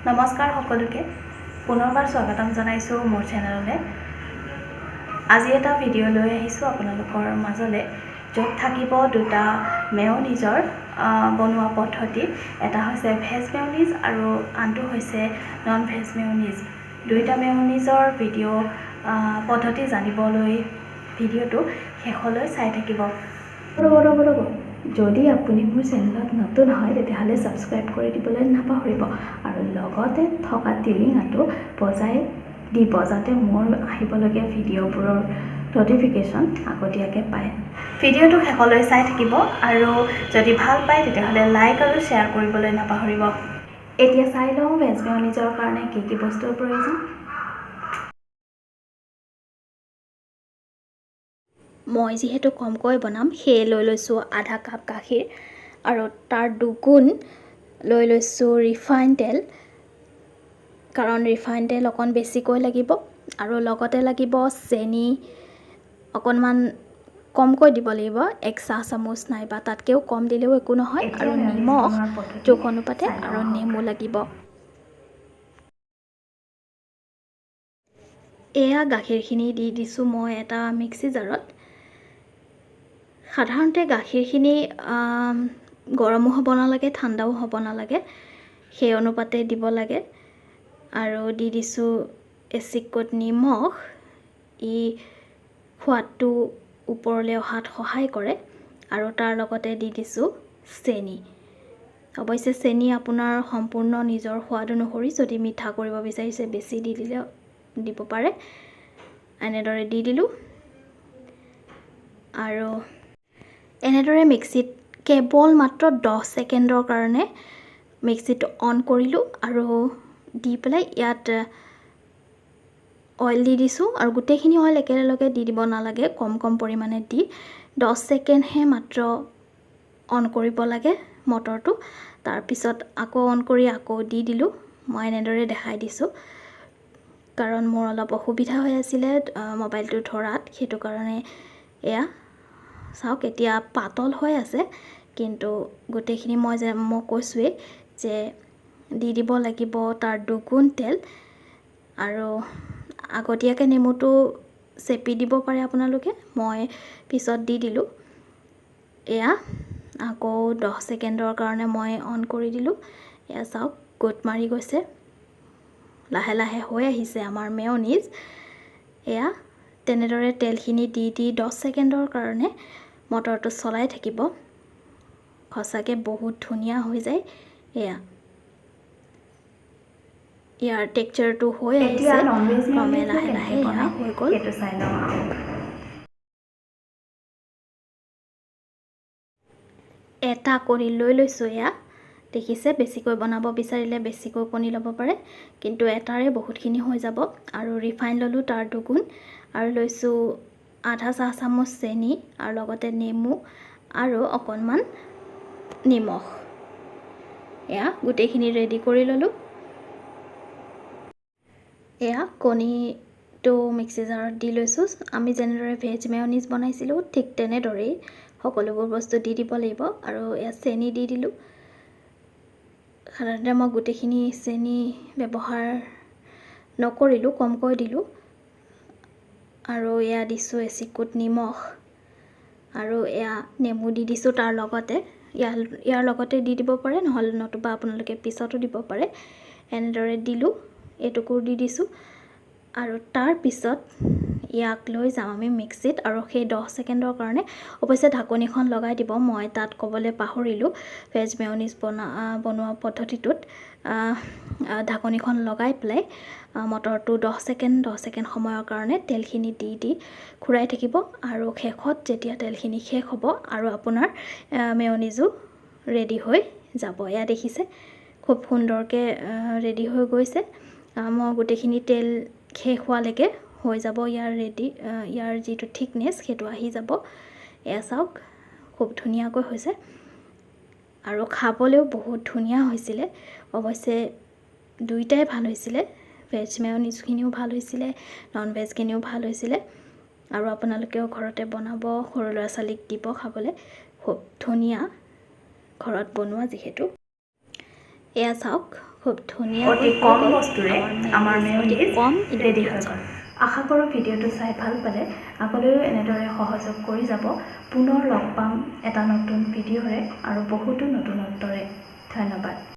নমস্কাৰ সকলোকে পুনৰবাৰ স্বাগতম জনাইছোঁ মোৰ চেনেললৈ। আজি এটা ভিডিঅ' লৈ আহিছোঁ আপোনালোকৰ মাজলৈ, য'ত থাকিব দুটা মেয়নিজৰ বনোৱা পদ্ধতি। এটা হৈছে ভেজ মেয়নিজ আৰু আনটো হৈছে নন ভেজ মেয়নিজ। দুইটা মেয়নিজৰ ভিডিঅ' পদ্ধতি জানিবলৈ ভিডিঅ'টো শেষলৈ চাই থাকিব। যদি আপুনি মোৰ চেনেলত নতুন হয় তেতিয়াহ'লে ছাবস্ক্ৰাইব কৰি দিবলৈ নাপাহৰিব আৰু লগতে থকা টিলিঙাটো বজাই দিব, যাতে মোৰ আহিবলগীয়া ভিডিঅ'বোৰৰ ন'টিফিকেশ্যন আগতীয়াকৈ পায়। ভিডিঅ'টো শেষলৈ চাই থাকিব আৰু যদি ভাল পায় তেতিয়াহ'লে লাইক আৰু শ্বেয়াৰ কৰিবলৈ নাপাহৰিব। এতিয়া চাই লওঁ ভেজ মেয়নিজৰ কাৰণে কি কি বস্তুৰ প্ৰয়োজন। মই যিহেতু কমকৈ বনাম সেয়ে লৈ লৈছোঁ আধা কাপ গাখীৰ আৰু তাৰ দুগুণ লৈ লৈছোঁ ৰিফাইন তেল, কাৰণ ৰিফাইন তেল অকণ বেছিকৈ লাগিব আৰু লগতে লাগিব চেনি অকণমান কমকৈ দিব লাগিব, 1 চাহ চামুচ নাইবা তাতকৈও কম দিলেও একো নহয়, আৰু নিমখ জোখ অনুপাতে আৰু নেমু লাগিব। এয়া গাখীৰখিনি দি দিছোঁ মই এটা মিক্সি জাৰত। সাধাৰণতে গাখীৰখিনি গৰমো হ'ব নালাগে, ঠাণ্ডাও হ'ব নালাগে, সেই অনুপাতে দিব লাগে। আৰু দি দিছোঁ এচিকুট নিমখ, ই সোৱাদটো ওপৰলৈ অহাত সহায় কৰে। আৰু তাৰ লগতে দি দিছোঁ চেনি। অৱশ্যে চেনি আপোনাৰ সম্পূৰ্ণ নিজৰ সোৱাদ অনুসৰি, যদি মিঠা কৰিব বিচাৰিছে বেছি দি দিলে দিব পাৰে। এনেদৰে দি দিলোঁ আৰু এনেদৰে মিক্সিত কেৱল মাত্ৰ 10 ছেকেণ্ডৰ কাৰণে মিক্সিটো অন কৰিলোঁ আৰু দি পেলাই ইয়াত অইল দি দিছোঁ। আৰু গোটেইখিনি অইল একেলগে দি দিব নালাগে, কম কম পৰিমাণে দি 10 ছেকেণ্ডহে মাত্ৰ অন কৰিব লাগে মটৰটো। তাৰপিছত আকৌ অন কৰি আকৌ দি দিলোঁ। মই এনেদৰে দেখাই দিছোঁ কাৰণ মোৰ অলপ অসুবিধা হৈ আছিলে মোবাইলটো ধৰাত, সেইটো কাৰণে। এয়া চাওক এতিয়া পাতল হৈ আছে, কিন্তু গোটেইখিনি মই কৈছোঁৱেই যে দি দিব লাগিব তাৰ দুগুণ তেল। আৰু আগতীয়াকৈ নেমুটো চেপি দিব পাৰে আপোনালোকে, মই পিছত দি দিলোঁ। এয়া আকৌ 10 ছেকেণ্ডৰ কাৰণে মই অন কৰি দিলোঁ। এয়া চাওক গোট মাৰি গৈছে, লাহে লাহে হৈ আহিছে আমাৰ মেয়নিজ। এয়া তেনেদৰে তেলখিনি দি 10 ছেকেণ্ডৰ কাৰণে মটৰটো চলাই থাকিব। সঁচাকৈ বহুত ধুনীয়া হৈ যায়। এয়া ইয়াৰ টেক্সচাৰটো হৈ আহিছে, ক্ৰমে লাহে লাহে এয়া হৈ গ'ল। এটা কণী লৈ লৈছোঁ। এয়া দেখিছে, বেছিকৈ বনাব বিচাৰিলে বেছিকৈ কণী ল'ব পাৰে, কিন্তু এটাৰে বহুতখিনি হৈ যাব। আৰু ৰিফাইন ল'লোঁ তাৰ দুগুণ, আৰু লৈছোঁ আধা চাহ চামুচ চেনি আৰু লগতে নেমু আৰু অকণমান নিমখ। এয়া গোটেইখিনি ৰেডি কৰি ল'লোঁ। এয়া কণীটো মিক্সি জাৰত দি লৈছোঁ। আমি যেনেদৰে ভেজ মেয়নিজ বনাইছিলোঁ ঠিক তেনেদৰেই সকলোবোৰ বস্তু দি দিব লাগিব। আৰু এয়া চেনি দি দিলোঁ। সাধাৰণতে মই গোটেইখিনি চেনি ব্যৱহাৰ নকৰিলোঁ, কমকৈ দিলোঁ। আৰু এয়া দিছোঁ এচিকুট নিমখ, আৰু এয়া নেমু দি দিছোঁ তাৰ লগতে। ইয়াৰ লগতে দি দিব পাৰে, নহ'লে নতুবা আপোনালোকে পিছতো দিব পাৰে। এনেদৰে দিলোঁ, এটুকুৰ দি দিছোঁ। আৰু তাৰপিছত ইয়াক লৈ যাম আমি মিক্সিত, আৰু সেই 10 ছেকেণ্ডৰ কাৰণে অৱশ্যে ঢাকনিখন লগাই দিব। মই তাত ক'বলৈ পাহৰিলোঁ, ভেজ মেয়নিজ বনোৱা পদ্ধতিটোত ঢাকনিখন লগাই পেলাই মটৰটো 10 ছেকেণ্ড সময়ৰ কাৰণে তেলখিনি দি ঘূৰাই থাকিব। আৰু শেষত যেতিয়া তেলখিনি শেষ হ'ব আৰু আপোনাৰ মেয়নিজো ৰেডি হৈ যাব। এয়া দেখিছে খুব সুন্দৰকৈ ৰেডি হৈ গৈছে। মই গোটেইখিনি তেল শেষ হোৱালৈকে হৈ যাব। ইয়াৰ যিটো থিকনেছ সেইটো আহি যাব। এয়া চাওক খুব ধুনীয়াকৈ হৈছে, আৰু খাবলৈও বহুত ধুনীয়া হৈছিলে। অৱশ্যে দুইটাই ভাল হৈছিলে, ভেজ মেয়নিজখিনিও ভাল হৈছিলে, নন ভেজখিনিও ভাল হৈছিলে। আৰু আপোনালোকেও ঘৰতে বনাব, সৰু ল'ৰা ছোৱালীক দিব খাবলৈ, খুব ধুনীয়া ঘৰত বনোৱা যিহেতু। এয়া চাওক খুব ধুনীয়া অতি কম বস্তুৰে আমাৰ মেয়নিজ কম ৰেডি হৈ গ'ল। আশা কৰোঁ ভিডিঅ'টো চাই ভাল পালে আগলৈও এনেদৰে সহযোগ কৰি যাব। পুনৰ লগ পাম এটা নতুন ভিডিঅ'ৰে আৰু বহুতো নতুনত্বৰে। ধন্যবাদ।